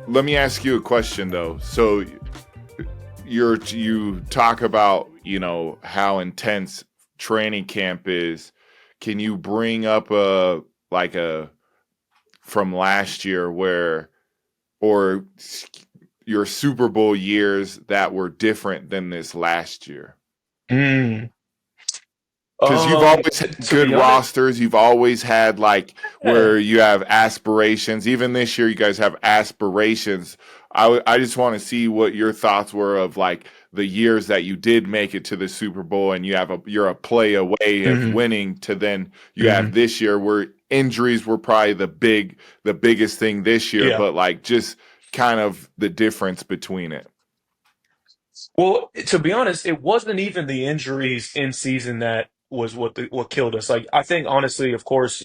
let me ask you a question though. So you talk about, how intense training camp is. Can you bring up a from last year or your Super Bowl years that were different than this last year? Mm. Because you've always had To good be honest, rosters. You've always had yeah. where you have aspirations. Even this year, you guys have aspirations. I just want to see what your thoughts were of the years that you did make it to the Super Bowl and you're a play away of Hmm. winning to then you have Hmm. this year where injuries were probably the biggest thing this year, Yeah. but just kind of the difference between it. Well, to be honest, it wasn't even the injuries in season that was what killed us. Like I think honestly, of course,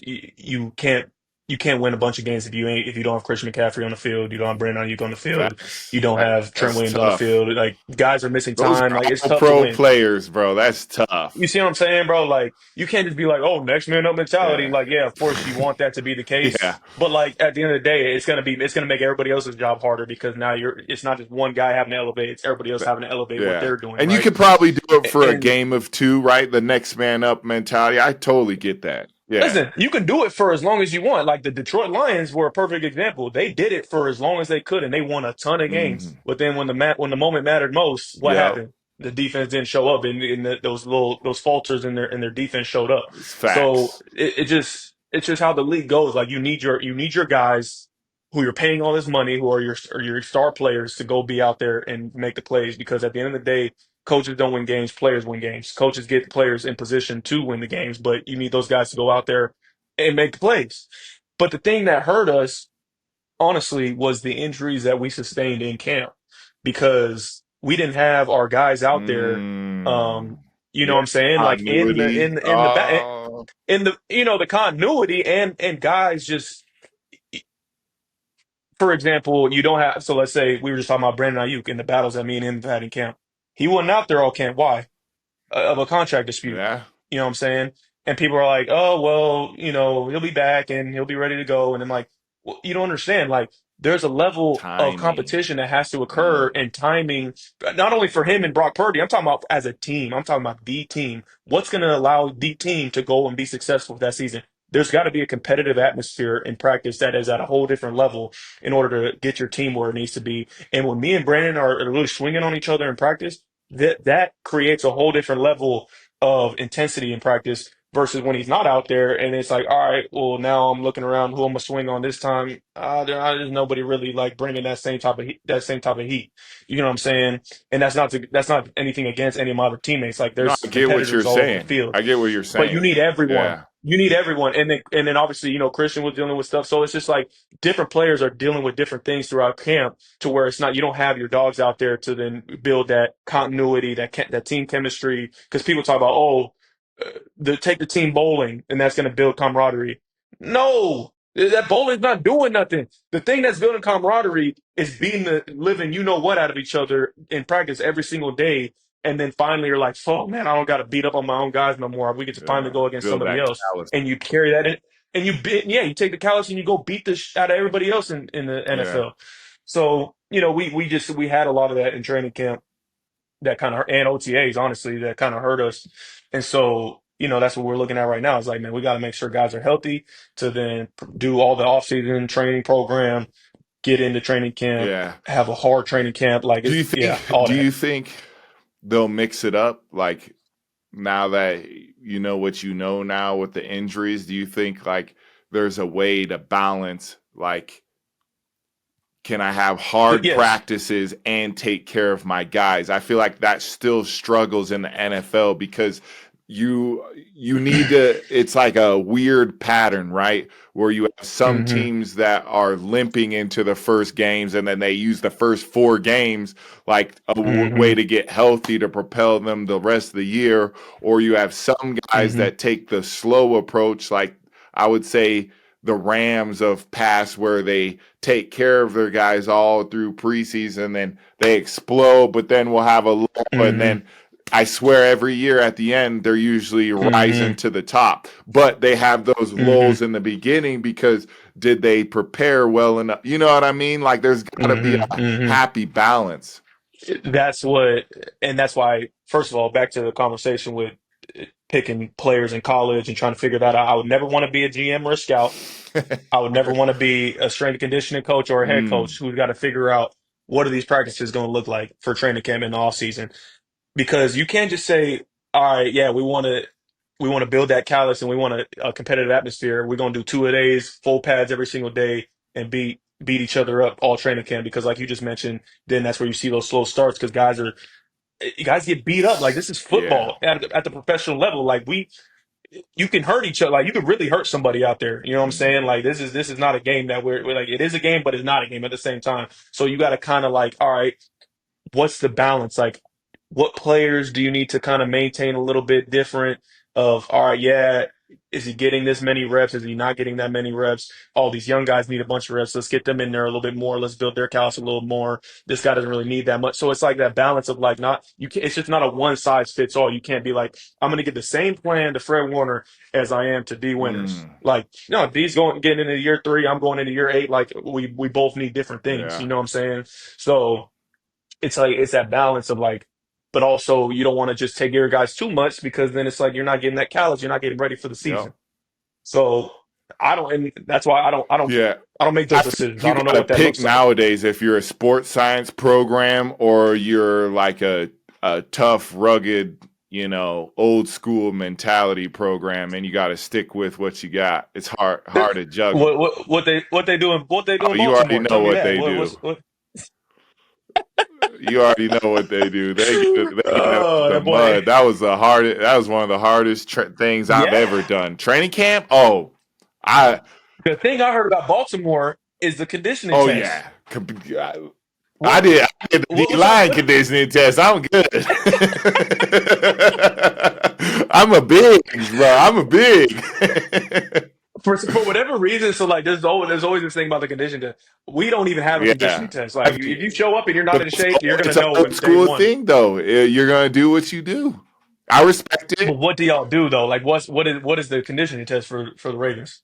you can't win a bunch of games if you don't have Christian McCaffrey on the field, you don't have Brandon Ayuk on the field, Facts. you don't have Trent That's Williams on the tough. field. Like guys are missing Those time. are Like it's all tough to pro win. players, bro. That's You tough. see what I'm saying, bro? Like you can't just be like, "Oh, next man up mentality." Yeah. Like, yeah, of course you want that to be the Yeah. case, but like at the end of the day, it's gonna make everybody else's job harder because now it's not just one guy having to elevate; it's everybody else having to elevate what Yeah. they're doing, And you right? could probably do it for a And game of two, right? The next man up mentality. I totally get that. Yeah. listen, you can do it for as long as you want. Like the Detroit Lions were a perfect example. They did it for as long as they could, and they won a ton of games. Hmm. But then when the moment mattered most, what Yep. happened? The defense didn't show up, and those falters in their defense showed up. It's So facts. it's just how the league goes. Like you need your guys who you're paying all this money, who are your star players, to go be out there and make the plays. Because at the end of the day, coaches don't win games, players win games. Coaches get players in position to win the games, but you need those guys to go out there and make the plays. But the thing that hurt us, honestly, was the injuries that we sustained in camp because we didn't have our guys out there. Mm. Um, you know Yeah. what I'm saying? Like in the Continuity. in the back in the the continuity and guys just for example, you don't have so let's say we were just talking about Brandon Ayuk in the battles that me and him had in camp. He wasn't out there all camp. Why? Of a contract dispute. Yeah. You know what I'm saying? And people are like, oh, well, he'll be back and he'll be ready to go. And I'm like, well, you don't understand. Like, there's a level of Timing. competition that has to occur Mm. and timing, not only for him and Brock Purdy. I'm talking about as a team. I'm talking about the team. What's going to allow the team to go and be successful that season? There's got to be a competitive atmosphere in practice that is at a whole different level in order to get your team where it needs to be. And when me and Brandon are really swinging on each other in practice, that creates a whole different level of intensity in practice versus when he's not out there and it's like, all right, well now I'm looking around who I'm gonna swing on this time. There's nobody really like bringing that same type of heat. You know what I'm saying? And that's not anything against any of my other teammates. Like No, there's I get what you're competitors all over the saying. field, I get what you're but you saying. need everyone. Yeah. You need everyone, and then obviously Christian was dealing with stuff, so it's just like different players are dealing with different things throughout camp to where it's not you don't have your dogs out there to then build that continuity, that team chemistry. Because people talk about take the team bowling and that's going to build camaraderie. No, that bowling's not doing nothing. The thing that's building camaraderie is beating the living you know what out of each other in practice every single day. And then finally you're like, oh man, I don't got to beat up on my own guys no more. We get to finally Yeah. go against Build somebody that else. callus. And you carry that in, and you take the callus and you go beat the out of everybody else in the Yeah. NFL. So, we had a lot of that in training camp that kind of and OTAs, honestly, that kind of hurt us. And so, that's what we're looking at right now. It's like, man, we got to make sure guys are healthy to then do all the offseason training program, get into training camp, Yeah. have a hard training camp. Like, Do you yeah, think all do that. you think they'll mix it up now that you know what you know now with the injuries? Do you think there's a way to balance can I have But hard yes. practices and take care of my guys? I feel like that still struggles in the NFL because you need to it's like a weird pattern, right? Where you have some Hmm. teams that are limping into the first games and then they use the first four games like a way Hmm. to get healthy to propel them the rest of the year, or you have some guys Hmm. that take the slow approach, like I would say the Rams of past where they take care of their guys all through preseason, then they explode, but then we'll have a lull, and Hmm. then I swear every year at the end, they're usually rising Mm-hmm. to the top. But they have those Mm-hmm. lulls in the beginning because did they prepare well enough? You know what I mean? Like there's got to be Mm-hmm. a Mm-hmm. happy balance. That's what, and that's why, first of all, back to the conversation with picking players in college and trying to figure that out. I would never want to be a GM or a scout. I would never want to be a strength and conditioning coach or a head Mm, coach who's got to figure out what are these practices going to look like for training camp in the off season. Because you can't just say, all right, yeah, we want to build that callus and we want a competitive atmosphere. We're going to do two a days, full pads every single day, and beat each other up all training camp. Because like you just mentioned, then that's where you see those slow starts because guys get beat up. Like this is yeah. football at the professional level. Like you can hurt each other. Like you could really hurt somebody out there. You know what I'm Mm, saying? Like this is not a game that we're like it is a game, but it's not a game at the same time. So you got to kind of like, all right, what's the balance? Like, what players do you need to kind of maintain a little bit different of, all right, yeah, is he getting this many reps? Is he not getting that many reps? All these young guys need a bunch of reps. Let's get them in there a little bit more. Let's build their callus a little more. This guy doesn't really need that much. So it's like that balance of like not you can it's just not a one size fits all. You can't be like, I'm gonna get the same plan to Fred Warner as I am to D Winters. mm, Like, no, D's getting into year three, I'm going into year eight. Like we both need different things. yeah. You know what I'm saying? So it's like it's that balance of like, but also you don't want to just take your guys too much because then it's like you're not getting that callus, you're not getting ready for the Yep. season. So I don't, and that's why Yeah. I don't make I those think decisions. you I don't know got to what that pick looks like. nowadays if you're a sports science program or you're like a tough, rugged, old school mentality program, and you got to stick with what you got. It's hard to juggle. What they do in You already Baltimore? know Tell me what that. they What do. was what? You already know what they do. They get it out Oh, the that boy. mud. That was the hardest. That was one of the hardest things I've Yeah. ever done. Training camp. Oh, I. The thing I heard about Baltimore is the conditioning Oh test. yeah. I What did. I did the what D was up? line conditioning test. I'm good. I'm a big, bro. I'm a big. For whatever reason, so like there's always this thing about the conditioning test. We don't even have a conditioning Yeah, test. Like I've if you show up and you're not but in shape, you're gonna it's an know old in day school one. thing, though. You're gonna do what you do. I respect But it. what do y'all do though? Like what is the conditioning test for the Ravens?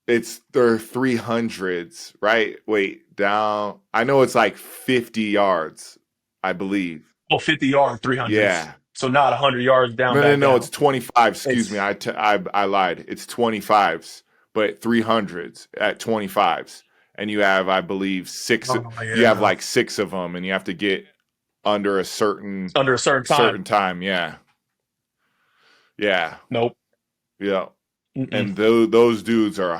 It's their 300s, right? Wait, down. I know it's like 50 yards, I believe. Oh, 50 yard 300s. Yeah. So not 100 yards down, No, no, back no. It's down. 25. Excuse me. It's I lied. It's 25s, but 300s at 25s. And you have, I believe, six. oh You have yeah, like six of them, and you have to get under a certain under a certain time. certain time. Yeah. Yeah. Nope. Yeah. Mm-mm. And those dudes are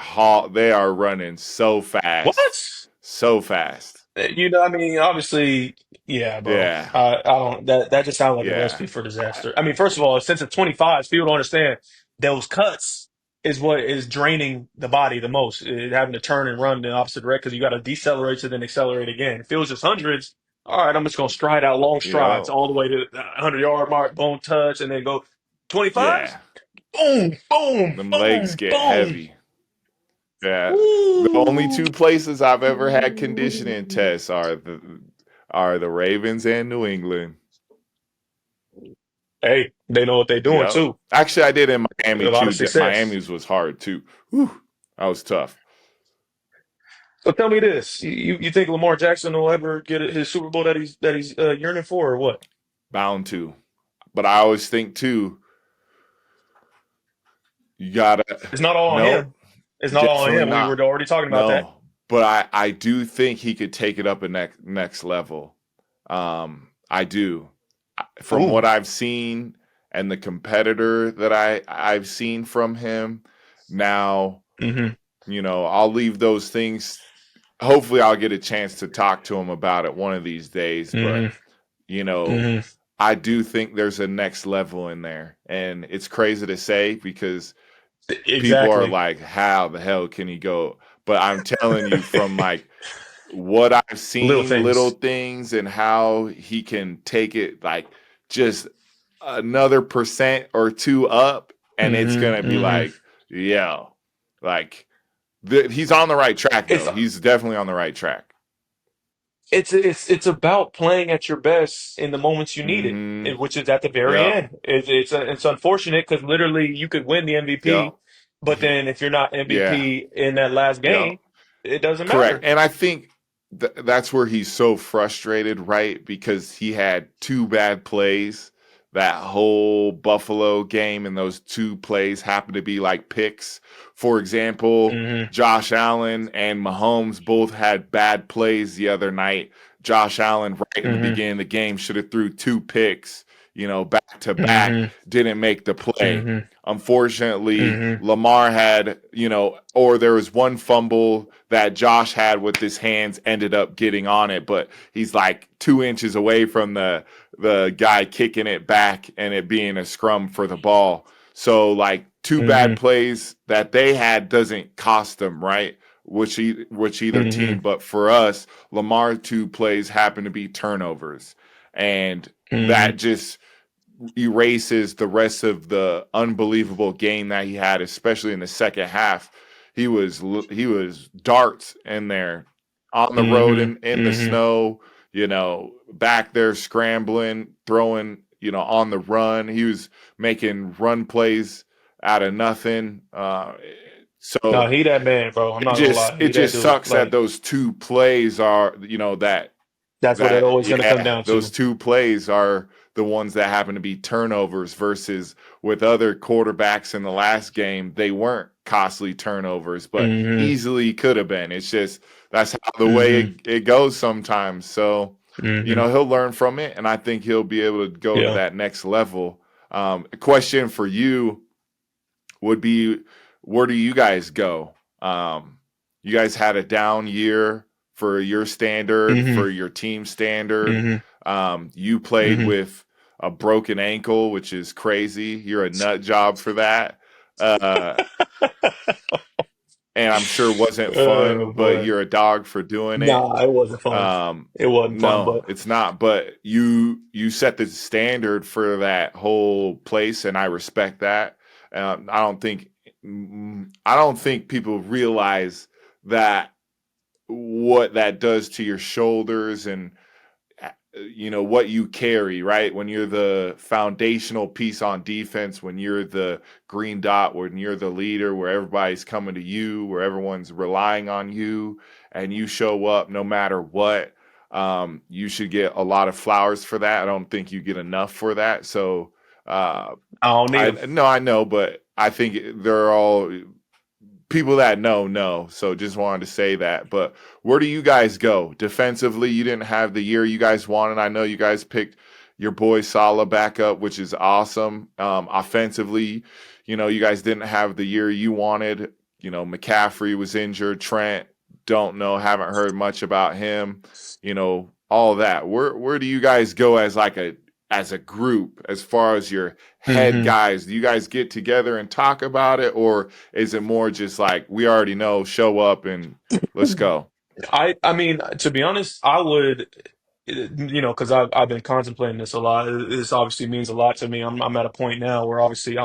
they are running so fast. What? So fast. I mean, obviously, yeah, bro. Yeah. I don't. That just sounds like a Yeah. recipe for disaster. I mean, first of all, since it's 25, people don't understand those cuts is what is draining the body the most. Having to turn and run in the opposite direction because you got to decelerate to then accelerate again. If it was just hundreds, all right, I'm just gonna stride out long strides Yo. all the way to the 100-yard mark, boom, touch, and then go 25s. Yeah. Boom, boom, Them legs boom, get boom. heavy. Yeah. The only Ooh. two places I've ever had conditioning tests are the Ravens and New England. Hey, they know what they're doing Yep. too. Actually, I did in A Miami lot too. of success. Miami's was hard too. Whew. That was tough. So tell me this: you think Lamar Jackson will ever get his Super Bowl that he's yearning for, or what? Bound to. But I always think too, you gotta It's not all on no, him. It's not all on definitely him. We not. were already talking about that. No. But I do think he could take it up a next level. I do. From Ooh. what I've seen and the competitor that I've seen from him, now, Mm-hmm. I'll leave those things. Hopefully I'll get a chance to talk to him about it one of these days, but Mm-hmm. you know, Mm-hmm. I do think there's a next level in there. And it's crazy to say because people are Exactly. like, how the hell can he go? But I'm telling you from like what I've Little seen, little things. things, and how he can take it like just another percent or two up, and it's Mm-hmm. gonna be Mm-hmm. like, yeah, like he's on the right track It's though. He's definitely on the right track. it's about playing at your best in the moments you need it, Mm-hmm. which is at the very Yep. end. It's unfortunate because literally you could win the Yep. MVP, but then if you're not Yeah. MVP in that last Yep. game, it doesn't Correct. matter. And I think that's where he's so frustrated, right? Because he had two bad plays that whole Buffalo game, and those two plays happened to be like picks. For example, Hmm. Josh Allen and Mahomes both had bad plays the other night. Josh Allen, right in the Hmm. beginning of the game, should have threw two picks, back to back, Hmm. didn't make the play. Hmm. Unfortunately, Hmm. Lamar had, or there was one fumble that Josh had with his hands, ended up getting on it, but he's like 2 inches away from the guy kicking it back and it being a scrum for the ball. So like two bad Hmm. plays that they had doesn't cost them, right? Which either team, Hmm. but for us, Lamar two plays happen to be turnovers, and that Hmm. just erases the rest of the unbelievable game that he had, especially in the second half. He was darts in there on the road Hmm. in the Hmm. snow, back there scrambling, throwing, on the run. He was making run plays out of nothing. No, So he that man, bro. I'm it not gonna just lie, it he that just dude. sucks that Like those two plays are, that's what it that always gonna come yeah, down those to. two plays are the ones that happen to be turnovers versus with other quarterbacks in the last game, they weren't costly turnovers, but Hmm. easily could have been. It's just that's how the way Hmm. it goes sometimes. So, Hmm. he'll learn from it, and I think he'll be able to go to Yeah. that next level. A question for you would be, where do you guys go? You guys had a down year for your standard, Hmm. for your team standard. Hmm. You played Hmm. with a broken ankle, which is crazy. You're a nut job for that. Uh, and I'm sure wasn't fun, Oh but boy. you're a dog for doing it. Nah, it wasn't fun. Um, It wasn't fun, no, but it's not. But you set the standard for that whole place, and I respect that. I don't think people realize that what that does to your shoulders and what you carry, right? When you're the foundational piece on defense, when you're the green dot, when you're the leader, where everybody's coming to you, where everyone's relying on you, and you show up no matter what. You should get a lot of flowers for that. I don't think you get enough for that. So, uh, I don't need I him. no, I know, but I think they're all people that know. So just wanted to say that. But where do you guys go defensively? You didn't have the year you guys wanted. I know you guys picked your boy Salah back up, which is awesome. Offensively, you guys didn't have the year you wanted. McCaffrey was injured. Trent, don't know, haven't heard much about him. All that. Where do you guys go as a group, as far as your head Hmm. guys? Do you guys get together and talk about it, or is it more just like we already know, show up and let's go? I mean, to be honest, I would, because I've been contemplating this a lot. This obviously means a lot to me. I'm at a point now where obviously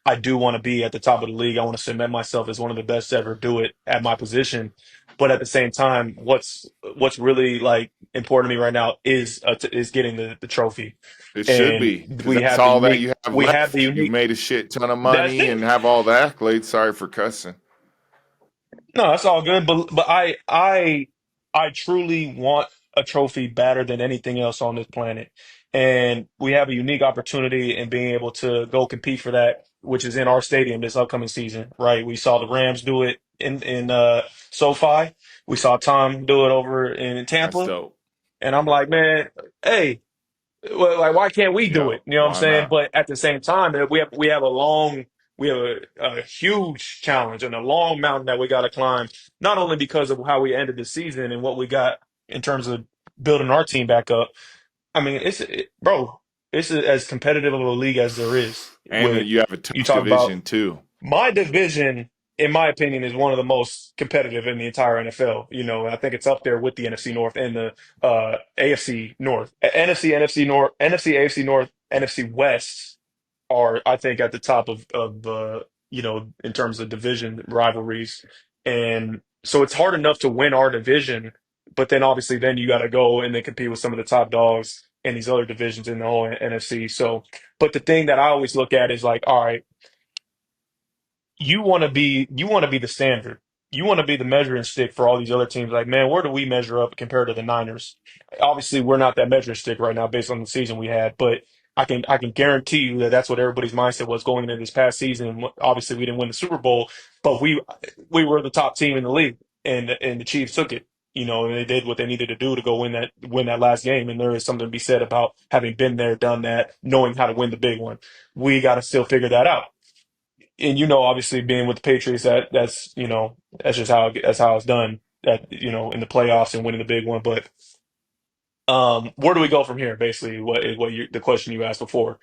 I do want to be at the top of the league. I want to cement myself as one of the best to ever do it at my position. But at the same time, what's really like important to me right now is getting the trophy. It should And be, because that's all that you have we have the left. You've unique. made a shit ton of That's money it. and have all the accolades. Sorry for cussing. No, that's all good. But I truly want a trophy better than anything else on this planet, and we have a unique opportunity in being able to go compete for that, which is in our stadium this upcoming season. Right? We saw the Rams do it in SoFi. We saw Tom do it over in That's Tampa, dope. and I'm like, man, hey. Well, like, why can't we do Yo, it? You know what I'm why saying? not? But at the same time, we have a huge challenge and a long mountain that we got to climb. Not only because of how we ended the season and what we got in terms of building our team back up. I mean, bro, it's as competitive of a league as there is. And With you have a you tough talk about division too. my division, in my opinion, is one of the most competitive in the entire NFL. I think it's up there with the NFC North and the AFC North. NFC North, NFC, AFC North, NFC West are, I think, at the top of in terms of division rivalries. And so it's hard enough to win our division. But then obviously then you got to go and then compete with some of the top dogs in these other divisions in the whole NFC. So, but the thing that I always look at is like, all right, you want to be the standard. You want to be the measuring stick for all these other teams. Like, man, where do we measure up compared to the Niners? Obviously, we're not that measuring stick right now based on the season we had, but I can guarantee you that that's what everybody's mindset was going into this past season. Obviously, we didn't win the Super Bowl, but we were the top team in the league, and the Chiefs took it. And they did what they needed to do to go win that last game. And there is something to be said about having been there, done that, knowing how to win the big one. We got to still figure that out. And obviously being with the Patriots, that's just how it's done. That in the playoffs and winning the big one. But where do we go from here? Basically, the question you asked before.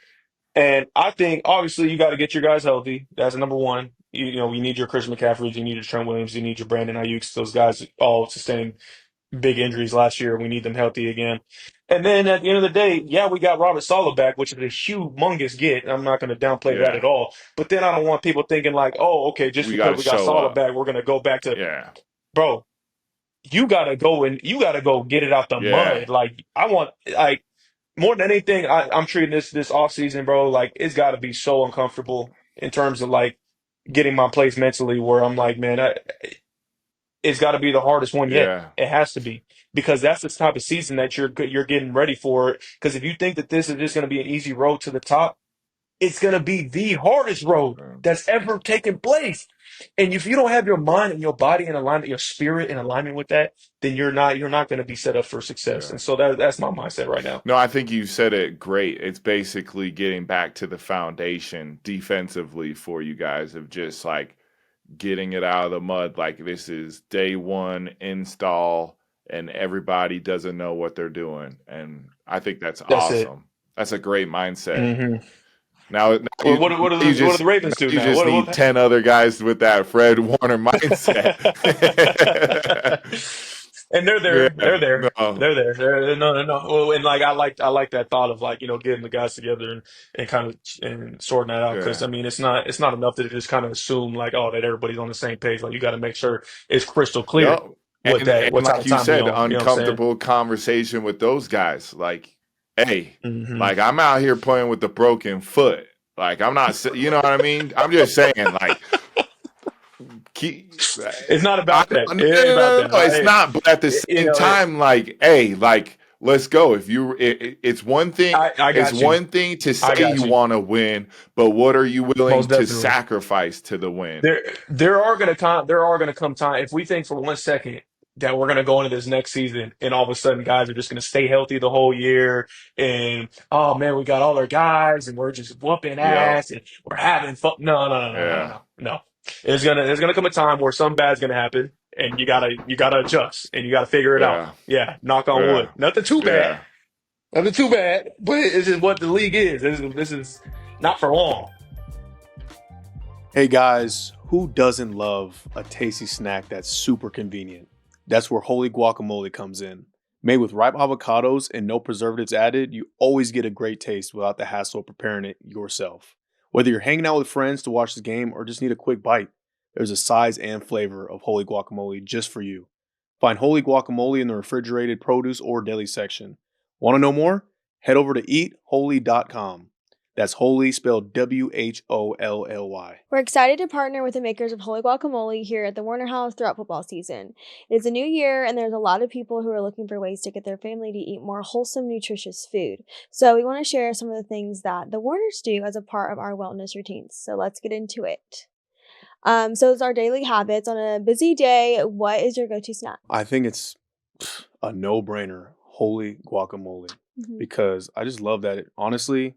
And I think obviously you got to get your guys healthy. That's number one. You need your Chris McCaffreys, you need your Trent Williams, you need your Brandon Ayuk's. Those guys all sustained big injuries last year. We need them healthy again. And then at the end of the day, yeah, we got Robert Saleh back, which is a humongous get. I'm not going to downplay that at Yeah. all. But then I don't want people thinking like, oh, okay, just We got because to we got show Saleh up. back, we're going to go back to, Yeah. bro, you got to go get it out the Yeah. mud. Like, I want, like, more than anything, I'm treating this off season, bro. Like, it's got to be so uncomfortable in terms of like getting my place mentally where I'm like, man, it's got to be the hardest one yet. Yeah. It has to be because that's the type of season that you're getting ready for. Because if you think that this is just going to be an easy road to the top, it's going to be the hardest road that's ever taken place. And if you don't have your mind and your body in alignment, your spirit in alignment with that, then you're not going to be set up for success. Yeah. And so that's my mindset right now. No, I think you said it great. It's basically getting back to the foundation defensively for you guys of just like getting it out of the mud. Like this is day one install and everybody doesn't know what they're doing. And I think that's That's it. awesome. That's a great mindset. hmm Now Well, what do the Ravens do you now? just need 10 other guys with that Fred Warner mindset. And they're Yeah. there. They're there. No. They're there. No, no, no. Well, and like I like that thought of like getting the guys together and kind of and sorting that out because Yeah. I mean it's not enough to just kind of assume like that everybody's on the same page. Like you got to make sure it's crystal clear Yep. what And type like of you time we said, on. You know what I'm saying? uncomfortable conversation with those guys. Like, hey, hmm like I'm out here playing with the broken foot. Like I'm not, you know what I mean? I'm just saying, like, keep. It's not I, about that. no, no, It ain't about no, that. no, it's not. But at the You same know, time, like, hey, like, let's go. If you, it's one thing. I It's got you. one thing to I say got you you. want to win, but what are you willing Most to definitely. sacrifice to the win? There are gonna come time if we think for 1 second that we're gonna go into this next season and all of a sudden guys are just gonna stay healthy the whole year and oh man we got all our guys and we're just whooping Yep. ass and we're having fun. No, no, no, no, no, no, Yeah. no. No. There's gonna come a time where something bad's gonna happen and you gotta adjust and you gotta figure it out. Yeah. Yeah, knock on wood. Yeah. Nothing too bad. Yeah. Nothing too bad. But it's just what the league is. This is not for long. Hey guys, who doesn't love a tasty snack that's super convenient? That's where Holy Guacamole comes in. Made with ripe avocados and no preservatives added, you always get a great taste without the hassle of preparing it yourself. Whether you're hanging out with friends to watch the game or just need a quick bite, there's a size and flavor of Holy Guacamole just for you. Find Holy Guacamole in the refrigerated produce or deli section. Want to know more? Head over to eatholy.com. That's holy spelled WHOLLY. We're excited to partner with the makers of Holy Guacamole here at the Warner House throughout football season. It is a new year, and there's a lot of people who are looking for ways to get their family to eat more wholesome, nutritious food. So we want to share some of the things that the Warners do as a part of our wellness routines. So let's get into it. So it's our daily habits. On a busy day, what is your go-to snack? I think it's a no-brainer, Holy Guacamole, because I just love that. Honestly,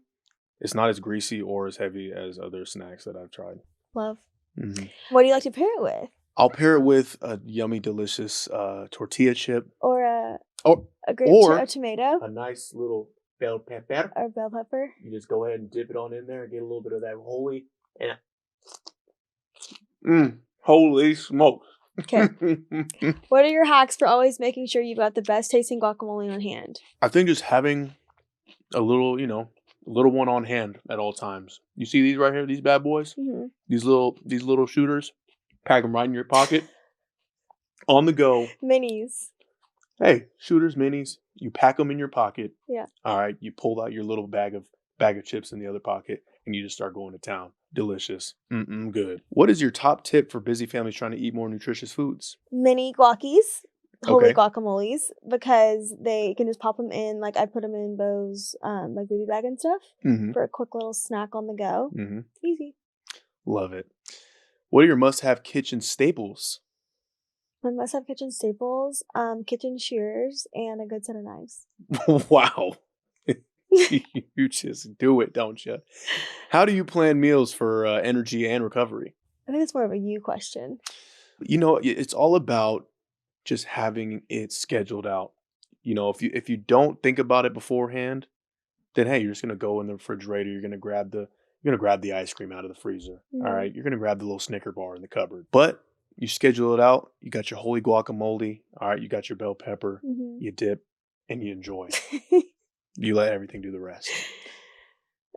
it's not as greasy or as heavy as other snacks that I've tried. Love. Mm-hmm. What do you like to pair it with? I'll pair it with a yummy, delicious tortilla chip. Or a grape or a tomato? A nice little bell pepper. Or bell pepper? You just go ahead and dip it on in there and get a little bit of that holy. And holy smokes. Okay. What are your hacks for always making sure you've got the best tasting guacamole on hand? I think just having a little, little one on hand at all times. You see these right here, these bad boys? Mm-hmm. These little shooters. Pack them right in your pocket. On the go. Minis. Hey, shooters, minis, you pack them in your pocket. Yeah. All right, you pull out your little bag of chips in the other pocket, and you just start going to town. Delicious. Good. What is your top tip for busy families trying to eat more nutritious foods? Mini guacis, holy Okay. guacamoles, because they can just pop them in. Like I put them in Bo's like baby bag and stuff Mm-hmm. for a quick little snack on the go. Mm-hmm. Easy. Love it. What are your must-have kitchen staples? My must-have kitchen staples, kitchen shears, and a good set of knives. Wow. You just do it, don't you? How do you plan meals for energy and recovery? I think it's more of a you question. You know, it's all about just having it scheduled out. You know, if you don't think about it beforehand, then hey, you're just gonna go in the refrigerator. You're gonna grab the ice cream out of the freezer. All Mhm. right, you're gonna grab the little Snicker bar in the cupboard. But you schedule it out. You got your holy guacamole. All right, you got your bell pepper. Mhm. You dip and you enjoy. You let everything do the rest.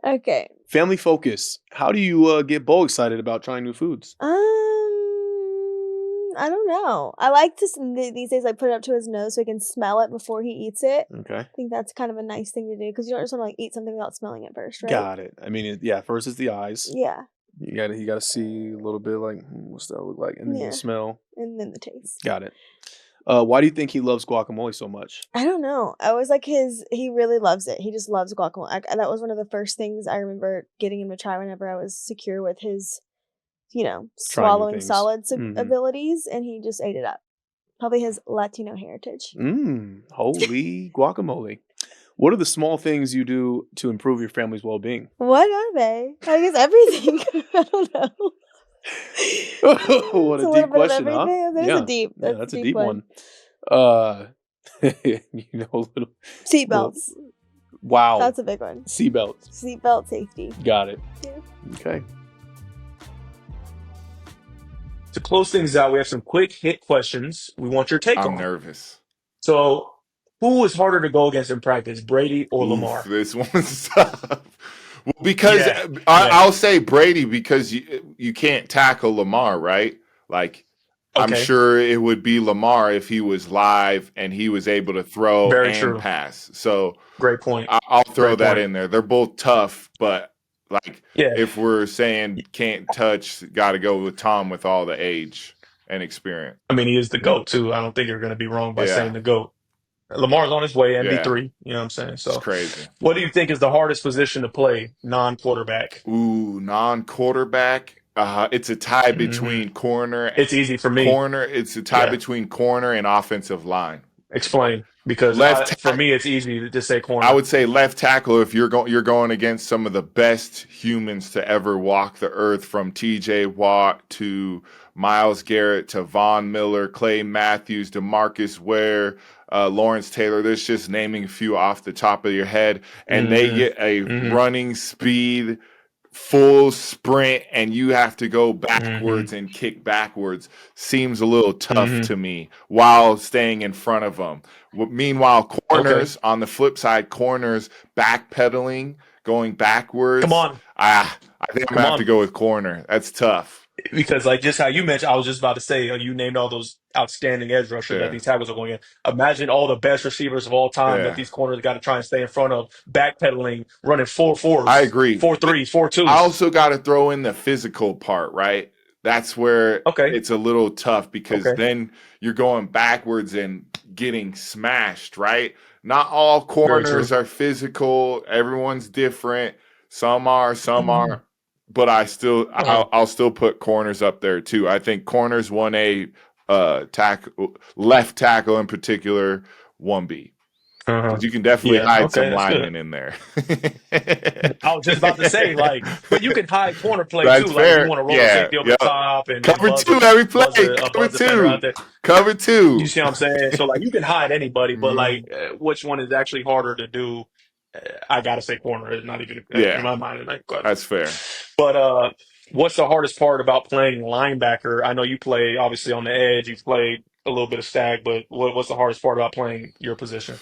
Okay. Family focus. How do you get Bo excited about trying new foods? I don't know. I like to these days. I put it up to his nose so he can smell it before he eats it. Okay, I think that's kind of a nice thing to do because you don't just want to like eat something without smelling it first, right? got it. I mean, yeah. First is the eyes. Yeah, You gotta see a little bit like what's that look like, and then Yeah. the smell. and then the taste. Got it. Why do you think he loves guacamole so much? I don't know. I was like he really loves it. He just loves guacamole. That was one of the first things I remember getting him to try whenever I was secure with his, swallowing things. solids Mhm. abilities, and he just ate it up. Probably his Latino heritage. Holy guacamole. What are the small things you do to improve your family's well-being? What are they? I guess everything. I don't know. What It's a little deep bit of question, huh? everything. That is a deep. Yeah, that's a deep one. A little Seatbelts. wow. That's a big one. Seatbelts. Seatbelt safety. Got it. Yeah. Okay. To close things out, we have some quick hit questions we want your take I'm on. nervous. So, who is harder to go against in practice, Brady or Lamar? This one's tough. Well, because Yeah, I'll say Brady because you can't tackle Lamar, right? Like I'm Okay. sure it would be Lamar if he was live and he was able to throw Very and true. pass. So Great point. I'll throw Great that point. in there. They're both tough, but like Yeah. if we're saying can't touch, got to go with Tom with all the age and experience. I mean, he is the GOAT, too. I don't think you're going to be wrong by Yeah. saying the GOAT. Lamar's on his way, Yeah. MV3. You know what I'm saying? It's So, crazy. what do you think is the hardest position to play non-quarterback? Ooh, non-quarterback. It's a tie between corner. It's easy for me. It's a tie between corner and offensive line. Explain, because for me, it's easy to just say corner. I would say left tackle if you're going against some of the best humans to ever walk the earth, from T.J. Watt to Myles Garrett to Von Miller, Clay Matthews, DeMarcus Ware, Lawrence Taylor. There's just naming a few off the top of your head, and they get a running speed, full sprint, and you have to go backwards and kick backwards. Seems a little tough to me while staying in front of them. Meanwhile, corners on the flip side, corners backpedaling, going backwards. Come on. I think I'm gonna have to go with corner. That's tough. Because like just how you mentioned, I was just about to say, you named all those outstanding edge rushers that these tackles are going in. Imagine all the best receivers of all time that these corners got to try and stay in front of, backpedaling, running 4-4s. I agree. 4-3s, 4-2s. I also got to throw in the physical part, right? That's where it's a little tough because then you're going backwards and getting smashed, right? Not all corners are physical. Everyone's different. Some are, some aren't. But I'll still put corners up there too. I think corners 1A, left tackle in particular 1B. Because you can definitely hide some linemen in there. I was just about to say, but you can hide corner play That's too. fair. Like you want to roll a safety over the top and cover buzz two every play. Cover two. Out there. Cover two. You see what I'm saying? So you can hide anybody, but which one is actually harder to do? I gotta say corner. It's not even in my mind. That's fair. But what's the hardest part about playing linebacker? I know you play obviously on the edge. You've played a little bit of stag, but what's the hardest part about playing your position?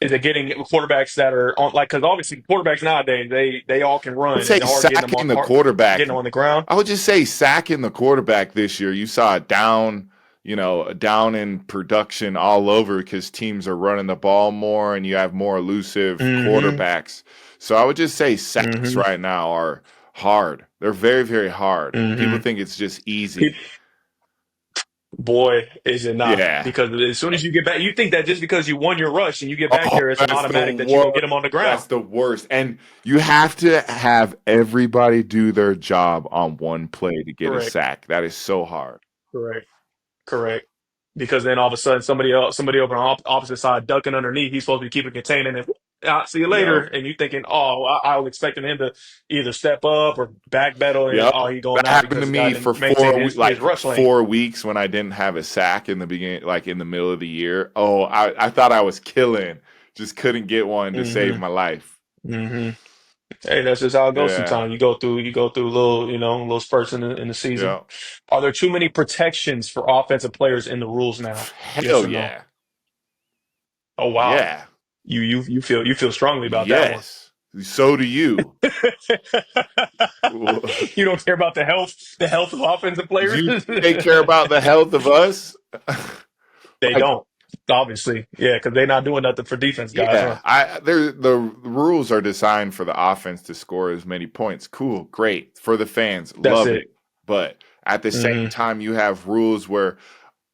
Is it getting quarterbacks that are on, because obviously quarterbacks nowadays they all can run. I'd say sacking the quarterback. Getting on the ground. I would just say sacking the quarterback this year. You saw it down down in production all over because teams are running the ball more and you have more elusive Mm-hmm. quarterbacks. So I would just say sacks Mm-hmm. right now are hard. They're very, very hard. People Mm-hmm. think it's just easy. Boy, is it not. Yeah. Because as soon as you get back, you think that just because you won your rush and you get back Oh, there, it's an that's the automatic that you're going to get worst. them on the ground. That's the worst. And you have to have everybody do their job on one play to get a Correct. sack. That is so hard. Correct. Correct. Because then all of a sudden somebody over on opposite side ducking underneath, he's supposed to be keeping contained and then see you later. Yep. And you thinking, oh, I was expecting him to either step up or backpedal and Yep. he going That out happened because to the guy me for didn't maintain his rush lane. 4 weeks when I didn't have a sack in the beginning, like in the middle of the year. Oh, I thought I was killing. Just couldn't get one to save Mm-hmm. my life. Mm-hmm. Hey, that's just how it goes Yeah. sometimes. You go through little spurts in the season. Yeah. Are there too many protections for offensive players in the rules now? Yes Hell or no? yeah. Oh wow. Yeah. You feel strongly about that one. Yes. So do you. You don't care about the health of offensive players? You think they care about the health of us? They Like, don't, obviously. Yeah, because they're not doing nothing for defense guys, huh? yeah, the rules are designed for the offense to score as many points. Cool, great for the fans, That's love it. it. But at the same Hmm. time, you have rules where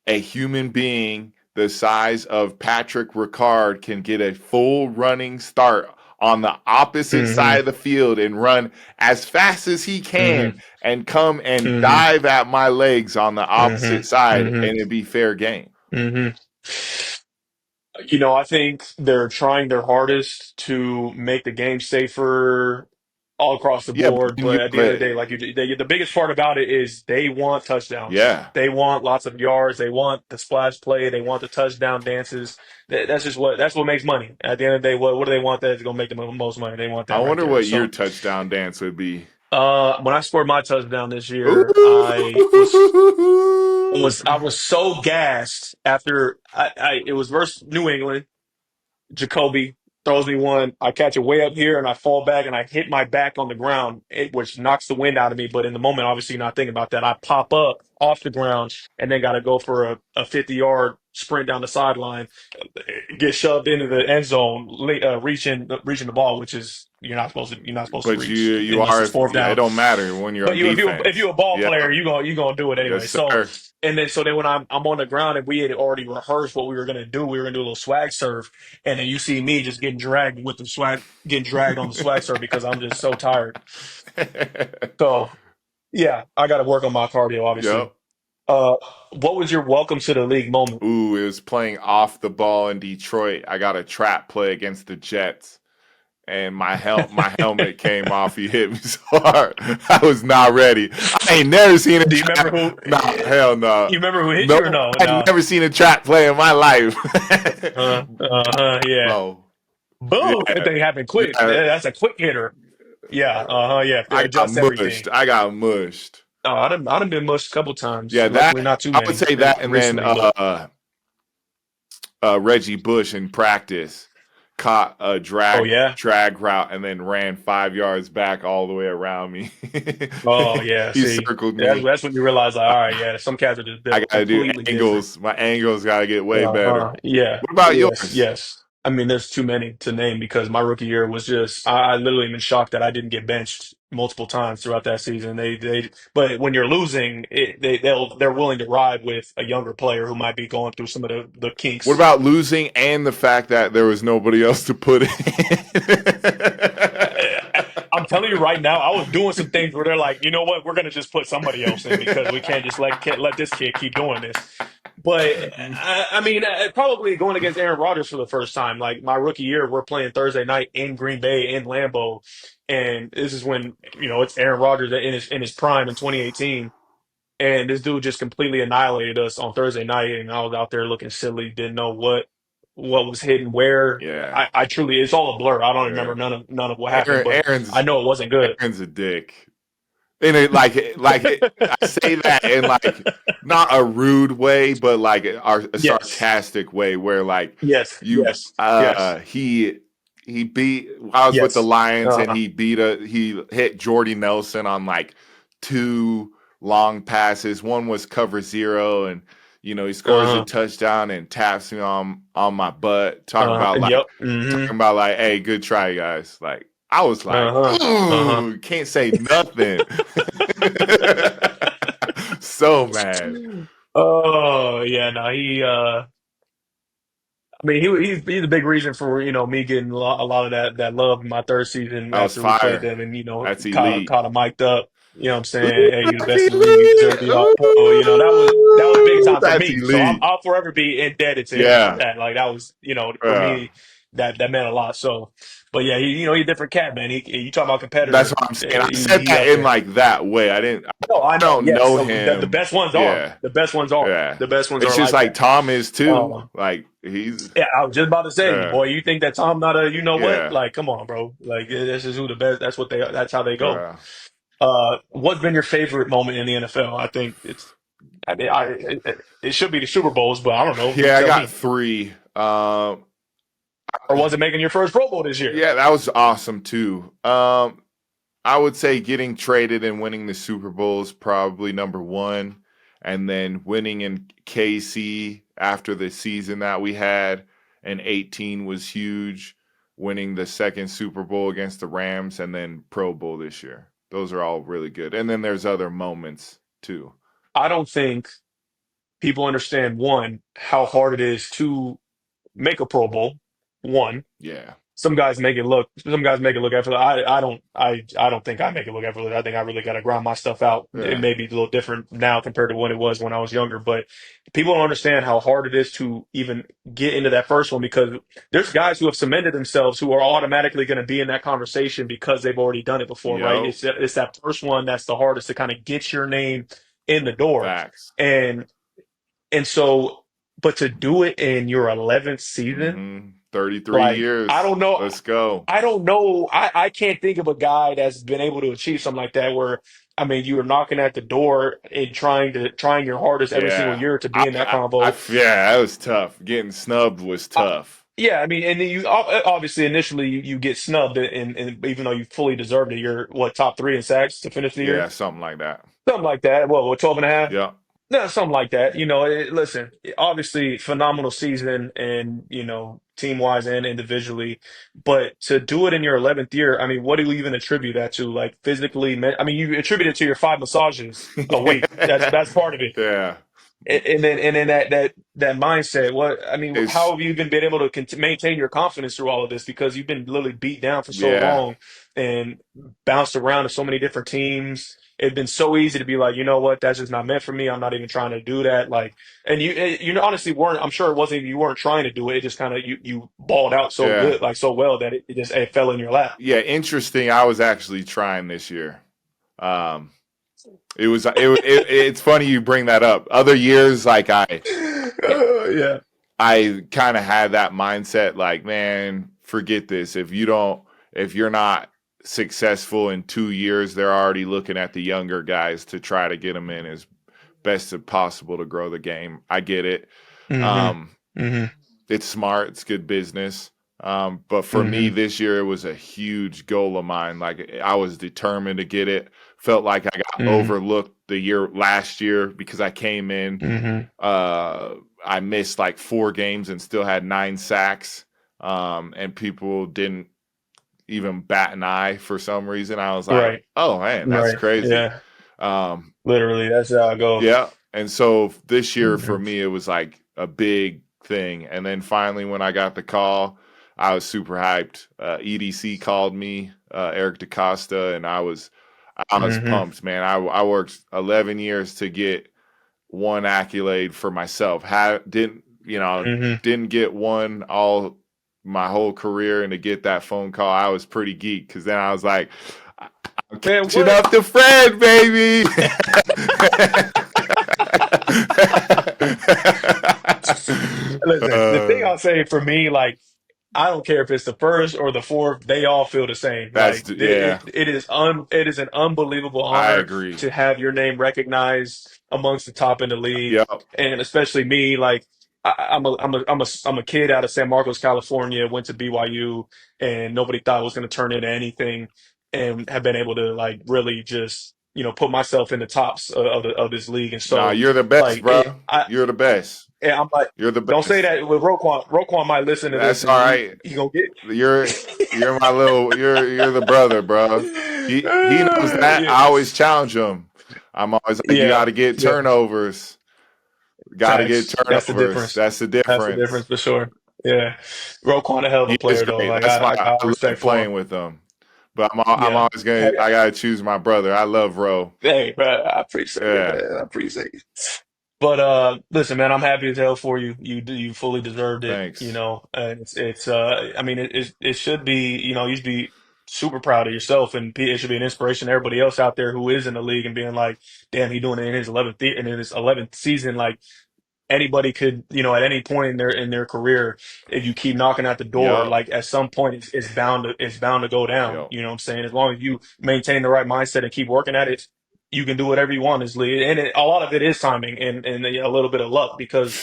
a human being the size of Patrick Ricard can get a full running start on the opposite Hmm. side of the field and run as fast as he Hmm. can and come and Hmm. dive at my legs on the Hmm. opposite side Hmm. and it'd be fair game. Hmm. I think they're trying their hardest to make the game safer all across the Yeah, but board. then you But at the have end of the day, like the biggest part about it is they want touchdowns. yeah. They want lots of yards. They want the splash play. They want the touchdown dances. That's what makes money. At the end of the day, what do they want that's going to make the most money? They want I that right wonder there. what your So, touchdown dance would be. when I scored my touchdown this year, I was Ooh. so gassed after it was versus New England. Jacoby throws me one. I catch it way up here and I fall back and I hit my back on the ground, which knocks the wind out of me. But in the moment, obviously, you're not thinking about that. I pop up off the ground and then got to go for a 50-yard sprint down the sideline, get shoved into the end zone, reaching the ball, which is you're not supposed to But reach you unless are it's fourth it down. don't matter when you're But on if defense. you're a ball Yeah. player, you gonna do it anyway. Yes, So sir. then when I'm on the ground and we had already rehearsed what we were gonna do, we were gonna do a little swag serve, and then you see me just getting dragged on the swag serve because I'm just so tired. So yeah, I got to work on my cardio, obviously. Yep. Uh, what was your welcome to the league moment? Ooh, it was playing off the ball in Detroit. I got a trap play against the Jets. And my helmet came off. He hit me so hard. I was not ready. I ain't never seen a Do you remember trap. who? Nah, hell no. You remember who hit No, you or no? I ain't No. never seen a trap play in my life. Yeah. Bro, Boom! That yeah, thing happened quick. yeah. That's a quick hitter. Yeah. Yeah. I got Adjust everything. mushed. I got mushed. Oh, I done been mushed a couple times. Yeah, Luckily, not that too I would many say that, and then recently, but Reggie Bush in practice caught a oh yeah, drag route and then ran 5 yards back all the way around me. oh yeah. He See, circled that's me. that's when you realize, like, all right, yeah, some cats are just I built gotta do completely different. angles. My angles gotta get way better. Yeah. What about Yes. yours? Yes. I mean, there's too many to name because my rookie year was just, I literally been shocked that I didn't get benched multiple times throughout that season. But when you're losing, they're willing to ride with a younger player who might be going through some of the What kinks. about losing and the fact that there was nobody else to put in? I'm telling you right now, I was doing some things where they're like, you know what, we're gonna just put somebody else in because we can't just can't let this kid keep doing this. But I mean, probably going against Aaron Rodgers for the first time. Like my rookie year, we're playing Thursday night in Green Bay in Lambeau, and this is when it's Aaron Rodgers in his prime in 2018, and this dude just completely annihilated us on Thursday night, and I was out there looking silly, didn't know what was hidden where. Yeah, I truly, it's all a blur. I don't yeah. remember none of what happened, but I Aaron's know it wasn't good. Aaron's a dick. And I say that in like not a rude way, but like a Yes, sarcastic way, where like yes, you yes, yes, he beat. I was with the yes. Lions, and Uh, he hit Jordy Nelson on like two long passes. One was cover zero, and He scores a Uh-huh. touchdown and taps me on my butt, talking about Yep. hey, good try, guys. Like I was like, Uh-huh. Uh-huh. ooh, can't say nothing. So mad. Oh yeah, no, I mean, he's a big reason for me getting a lot of that love in my third season That was after we played fire. them and That's elite. caught him mic'd up. You know what I'm saying? Hey, you're the best That's in the league. You deserve to elite. be all pro. That was big Ooh, time for that's me. So elite. I'll forever be indebted to him for Yeah. that. Like that was for Yeah. me that meant a lot. So, but yeah, he's a different cat, man. You talk about That's competitor, what I'm saying. I said he that up in there. like that way. No, I I know. don't Yes, know the him. best ones are. Yeah. The best ones are. Yeah. The best ones It's are just like like that. Tom is too. Um, Like he's yeah, I was just about to say, yeah. boy, you think that Tom not a what? Yeah. Like, come on, bro. Like, this is who the best. That's how they go. Yeah. What's been your favorite moment in the NFL? I think I mean, it should be the Super Bowls, but I don't know. You Yeah, I tell got me. three. Or was it making your first Pro Bowl this year? Yeah, that was awesome too. I would say getting traded and winning the Super Bowl is probably number one. And then winning in KC after the season that we had in 18 was huge. Winning the second Super Bowl against the Rams and then Pro Bowl this year. Those are all really good. And then there's other moments too. I don't think people understand one how hard it is to make a Pro Bowl. One, Yeah. some guys make it look effortless. I don't think I make it look effortless. I think I really got to grind my stuff out. It Yeah. may be a little different now compared to what it was when I was younger, but people don't understand how hard it is to even get into that first one because there's guys who have cemented themselves who are automatically going to be in that conversation because they've already done it before, right? Yo. It's that first one that's the hardest to kind of get your name in the door. Facts. And so but to do it in your 11th season, 33 like I years. don't know. Let's go. I don't know. I can't think of a guy that's been able to achieve something like that where I mean you were knocking at the door and trying your hardest every single Yeah. year to be in that convo. Yeah, that was tough. Getting snubbed was Uh, tough. yeah, I mean, and then you obviously initially you get snubbed, and even though you fully deserved it, you're what top three in sacks to finish the year, Yeah, something like that. something like that. What 12 and a half? Yeah. No, something like that. Listen, obviously phenomenal season and, team wise and individually, but to do it in your 11th year, I mean, what do you even attribute that to? Like physically, I mean, you attribute it to your 5 massages a week. That's part of it. Yeah. And then that mindset. What I mean, how It's have you even been able to maintain your confidence through all of this? Because you've been literally beat down for so yeah. long and bounced around to so many different teams. It'd been so easy to be like, you know what, that's just not meant for me. I'm not even trying to do that. Like, and you honestly weren't. I'm sure it wasn't. You weren't trying to do it. It just kind of you balled out so Yeah. good, like so well that it fell in your lap. Yeah, interesting. I was actually trying this year. Um it's funny you bring that up. Other years like Yeah. I kind of had that mindset like, man, forget this. If you're not successful in 2 years, they're already looking at the younger guys to try to get them in as best as possible to grow the game. I get it. Hmm. Um, Hmm. it's smart. It's good business. But for me Hmm. this year, it was a huge goal of mine. Like I was determined to get it. Felt like I got Hmm. overlooked the year last year because I came in. Hmm. I missed like 4 games and still had 9 sacks. And people didn't even bat an eye for some reason. I was like, Right. oh man, that's Right. crazy. Yeah. Um, Literally, that's how it goes. yeah. And so this year for Mhm. me, it was like a big thing. And then finally, when I got the call, I was super hyped. EDC called me, Eric DaCosta, and I was Mhm. pumped, man. I worked 11 years to get one accolade for myself. Mhm. Didn't get one all my whole career, and to get that phone call, I was pretty geeked because then I was like, I'm Man, catching what? up to Fred, baby. Listen, the thing uh, I'll say for me, like, I don't care if it's the first or the fourth, they all feel the same. Like, yeah, it is an unbelievable I honor agree. to have your name recognized amongst the top in the league, Yep, and especially me. Like, I'm a kid out of San Marcos, California. Went to BYU, and nobody thought it was going to turn into anything, and have been able to like really just put myself in the tops of this league. And Nah, so you're the best, like bro. You're the best. I'm like, You're the don't say best. that with Roquan. Roquan might listen to this That's and all right. he gonna get. You're my little you're the brother, bro. He knows that. Yeah, I always challenge him. I'm always like, you got yeah, to get yeah. turnovers. Got to get Facts. That's the turnovers. difference. That's the That's the difference difference. for sure. Yeah, Roquan a hell of a He is player though. great. Like That's why I have I respect love for him. playing with him. But I'm Yeah. always gonna. Hey, I gotta choose my brother. I love Ro. hey, bro, I appreciate it, Yeah. man. I appreciate it. But listen, man, I'm happy as hell for you. You fully deserved it, Thanks. And it's I mean it should be, you should be super proud of yourself, and it should be an inspiration to everybody else out there who is in the league and being like, damn, he doing it in his 11th season. Like anybody could, at any point in their career, if you keep knocking at the door, Yep. like at some point it's bound to go down. Yep. You know what I'm saying? As long as you maintain the right mindset and keep working at it, you can do whatever you want as lead. And a lot of it is timing and a little bit of luck because,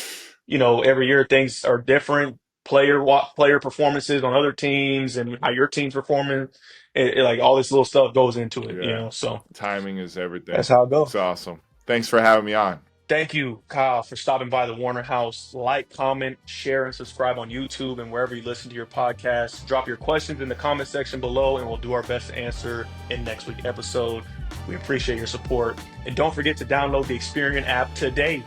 every year things are different. Player performances on other teams and how your team's performing, like all this little stuff goes into it. Yeah. So Timing is that's everything. how it goes. It's awesome. Thanks for having me on. Thank you, Kyle, for stopping by the Warner House. Like, comment, share, and subscribe on YouTube and wherever you listen to your podcast. Drop your questions in the comment section below, and we'll do our best to answer in next week's episode. We appreciate your support. And don't forget to download the Experian app today.